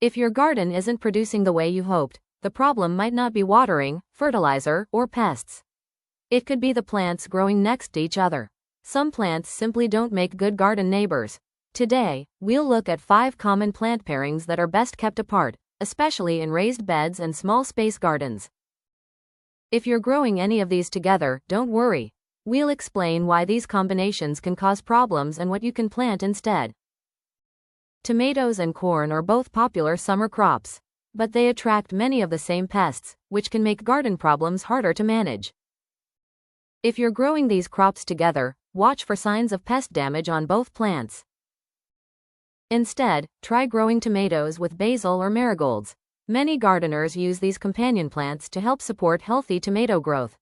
If your garden isn't producing the way you hoped, the problem might not be watering, fertilizer, or pests. It could be the plants growing next to each other. Some plants simply don't make good garden neighbors. Today, we'll look at 5 common plant pairings that are best kept apart, especially in raised beds and small space gardens. If you're growing any of these together, don't worry. We'll explain why these combinations can cause problems and what you can plant instead. Tomatoes and corn are both popular summer crops, but they attract many of the same pests, which can make garden problems harder to manage. If you're growing these crops together, watch for signs of pest damage on both plants. Instead, try growing tomatoes with basil or marigolds. Many gardeners use these companion plants to help support healthy tomato growth.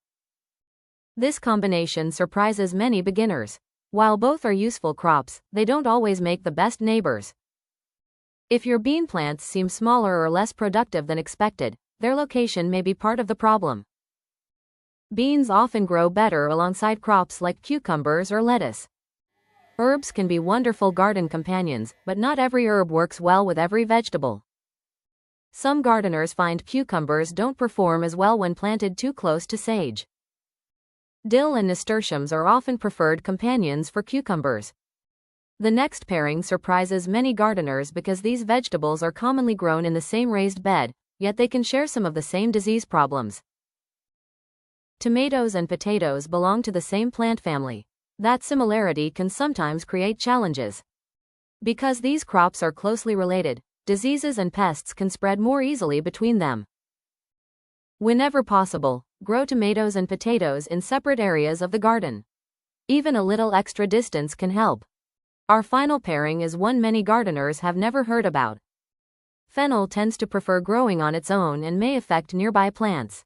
This combination surprises many beginners. While both are useful crops, they don't always make the best neighbors. If your bean plants seem smaller or less productive than expected, their location may be part of the problem. Beans often grow better alongside crops like cucumbers or lettuce. Herbs can be wonderful garden companions, but not every herb works well with every vegetable. Some gardeners find cucumbers don't perform as well when planted too close to sage. Dill and nasturtiums are often preferred companions for cucumbers. The next pairing surprises many gardeners because these vegetables are commonly grown in the same raised bed, yet they can share some of the same disease problems. Tomatoes and potatoes belong to the same plant family. That similarity can sometimes create challenges. Because these crops are closely related, diseases and pests can spread more easily between them. Whenever possible, grow tomatoes and potatoes in separate areas of the garden. Even a little extra distance can help. Our final pairing is one many gardeners have never heard about. Fennel tends to prefer growing on its own and may affect nearby plants.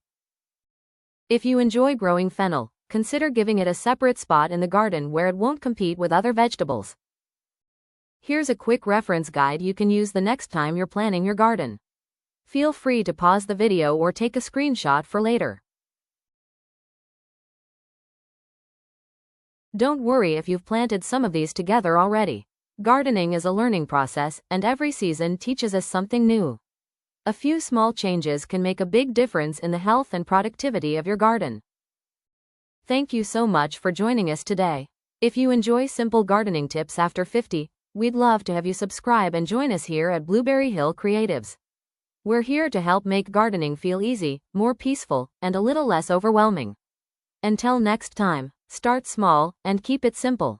If you enjoy growing fennel, consider giving it a separate spot in the garden where it won't compete with other vegetables. Here's a quick reference guide you can use the next time you're planning your garden. Feel free to pause the video or take a screenshot for later. Don't worry if you've planted some of these together already. Gardening is a learning process, and every season teaches us something new. A few small changes can make a big difference in the health and productivity of your garden. Thank you so much for joining us today. If you enjoy simple gardening tips after 50, we'd love to have you subscribe and join us here at Blueberry Hill Creatives. We're here to help make gardening feel easy, more peaceful, and a little less overwhelming. Until next time, start small and keep it simple.